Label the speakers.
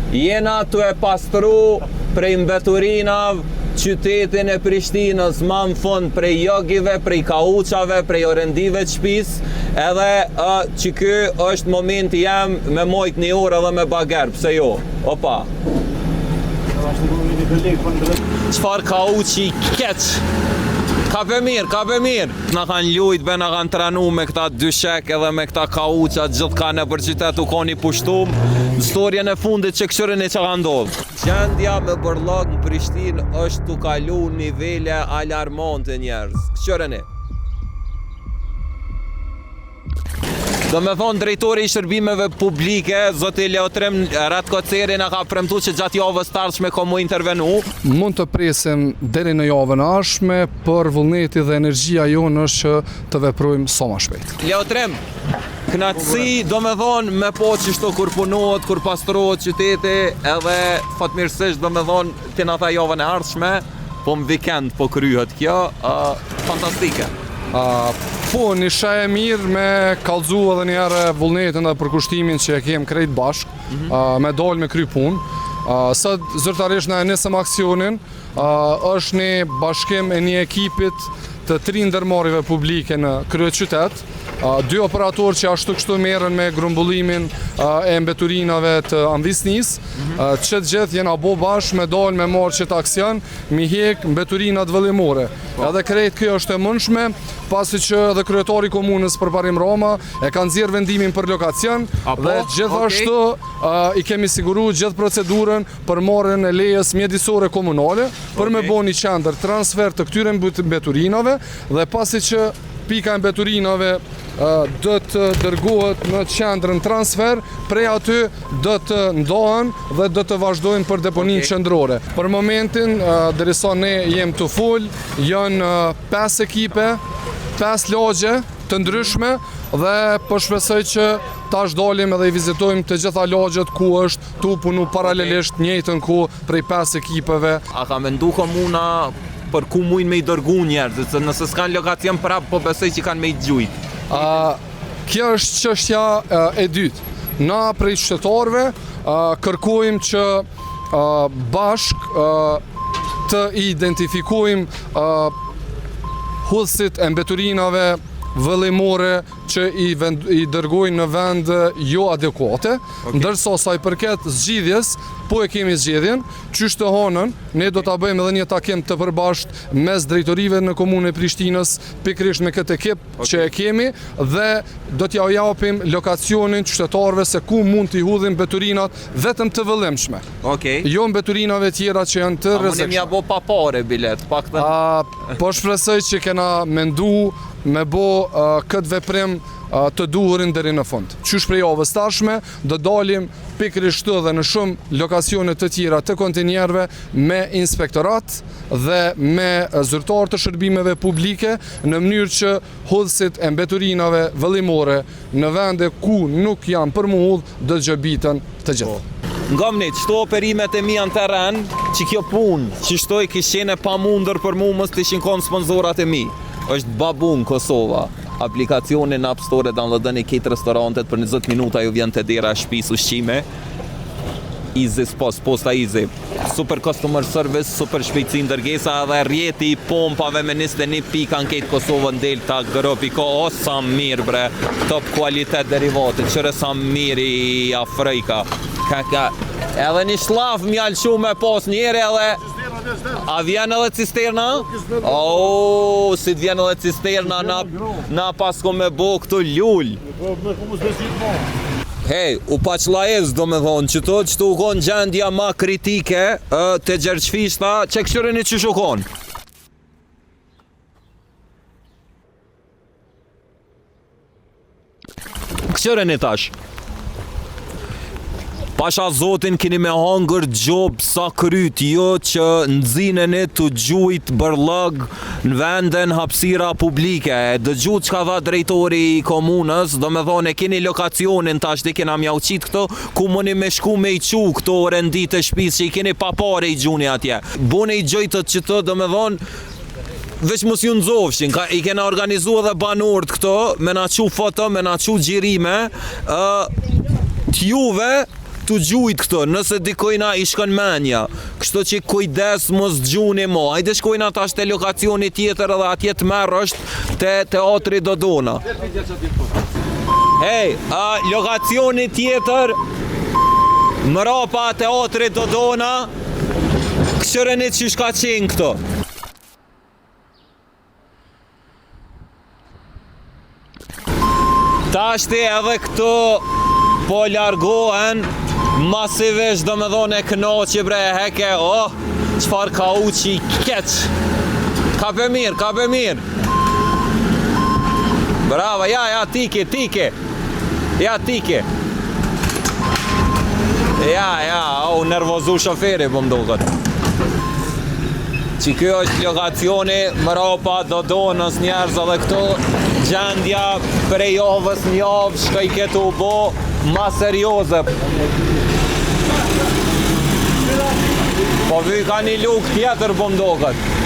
Speaker 1: Jena të e pastru prej mbeturinave qytetin e Prishtinës, ma në fund prej jogive, prej kauçave, prej orendive të shtëpis, edhe që ky është momenti jam me mojt një orë edhe me bager, pse jo? Opa. Çfarë kauçi keq? Ka për mirë. Na kanë lujt, na kanë tranu me këta dyshek edhe me këta kauça, gjithë ka në për qytet u koni pushtum. Në storjen e fundit që këshërën e që ka ndodhë. Gjendja me bërllog në Prishtinë është të kalu nivele alarmante njerëz. Këshërën e. Do me thonë drejtori i shërbimeve publike, zoti Leotrem Ratkoceri na ka premtuar që gjatë javës të ardhshme ka mu intervenu.
Speaker 2: Mund të presim deri në javën e ardhshme, por vullneti dhe energjia jonë është që të veprojmë sa më shpejt.
Speaker 1: Leotrem, knatësi do me thonë me po që shto kur punohet, kur pastrohet qyteti, edhe fatmirësisht do me thonë të na tha javën e ardhshme, po në vikend po kryhet kjo, fantastike.
Speaker 2: Po, një shaj e mirë me kallëzu edhe njerë vullnetin dhe përkushtimin që e kem krejt bashk, me dalë me kry punë. Sot zyrtarisht na e nisëm aksionin, është një bashkim e një ekipit të 3 ndërmarrjeve publike në kryeqytet, 2 operatorë që ashtu kështu merren me grumbullimin e mbeturinave të ambisnisë, që të gjithë jena bo bashkë me dalë me marrë qëtë aksion, mi hek mbeturinat vëllimore. Edhe krejt kjo është e mundshme, pasi që edhe kryetari komunës përparim Roma e kanë nxjerrë vendimin për lokacion dhe gjithashtu i kemi siguru gjithë procedurën për marrjen e lejes mjedisore komunale për me bo një qendër transfer të këtyre mbeturinave dhe pasi që pika e mbeturinave do të dërgohet në qendrën transfer, prej aty do të ndohen dhe do të vazhdojnë për deponin qendrore. Për momentin, derisa ne jem të full, janë 5 ekipe, 5 lagje të ndryshme dhe po shpresoj që tash dalim edhe i vizitojmë të gjitha lagjet ku është tu punu paralelisht njëjtën ku prej 5 ekipeve.
Speaker 1: A ka mendu komuna për ku mujnë me i dërgu njerëzit, se nëse s'kan lokacion prap, po besoj që kanë me i gjujt.
Speaker 2: Kjo është çështja e dytë. Na prej qytetarëve kërkojmë që bashk të identifikojmë hudhësit e mbeturinave vëllimore që i dërgojnë në vend jo adekuate, ndërsa sa i përket zgjidhjes, po e kemi zgjedhjen, qysh të honën, ne do të bëjmë edhe një takim të përbasht mes drejtorive në komunën e Prishtinës, pikrisht me këtë ekip që e kemi, dhe do t'ja japim lokacionin qytetarëve se ku mund t'i hudhin mbeturinat vetëm të vëllimshme. Jo mbeturinave tjera që janë të rrezikshme.
Speaker 1: A mundi mja bo pa pare bilet, pak të...
Speaker 2: Po shpresoj që kena mendu me bo këtë veprim të duhurin deri në fund. Qysh prej javës tashme, do dalim pikrisht dhe në shumë lokacione të tjera të kontinjerve me inspektorat dhe me zyrtar të shërbimeve publike në mënyrë që hudhësit e mbeturinave vëllimore në vende ku nuk janë për mu hudh do gjëbitën të gjithë.
Speaker 1: Ngomni, qëto operimet e mi në teren, që kjo punë, që shtoj kishene pa mundër për mu mës të ishin konë sponsorat e mi. Është Babun Kosova, aplikacioni në App Store downloadoni këtë restorantet për 20 minuta ju vjen të dera shtëpis ushqime. Easy posta easy. Super customer service, super shpejtësi ndërgesa dhe rjeti i pompave me 21 pika në këtë Kosovë në delta grupi ko o sa mirë bre, top kualitet derivate, qëre sa mirë i Afrika. Edhe një shlaf mjallë shumë e pos njëri edhe... A vjen edhe cisterna? O, si të vjen edhe cisterna, na pasko me bo këtu ljull. Hej, u paqlajez do me thonë, që u konë gjendja ma kritike të Gjergjfishta, që këshërën i që shukon? Këshërën i tash? Pasha Zotin kini me hangër gjobë sa kryt, jo që nëzineni të gjujt bërlëg në venden hapsira publike. Dëgjut që ka dha drejtori i komunës, do me thonë e kini lokacionin tash di kina mja uqit këto, ku mëni me shku me i qu këto rendit e shpis që i kini papare i gjuni atje. Bune i gjojtët që të do me thonë, veç mos ju nëzofshin, i kena organizu edhe banorët këto, me na qu foto, me na qu gjirime, t'juve tu gjujt këto, nëse dikojna i shkon menja. Kështu që kujdes mos gjuni mo. Hajde shkojna tash te lokacioni tjetër edhe atje të merr është te teatri Dodona. Hej, lokacioni tjetër mrapa teatri Dodona. Këshërenit që shka qenë këto. Tashti edhe këto po largohen masivisht, do me dhone kënoqi bre heke, qfar ka uqi keq. Ka për mirë. Brava, ja, tike. Ja, tike. Ja, u nervozu shoferi po mdokët. Që kjo është lokacioni mrapa Dodonës njerëz edhe këto gjendja prej javës një javë shka i ketu bo ma serioze. Po vy ka një luk tjetër po mdokët.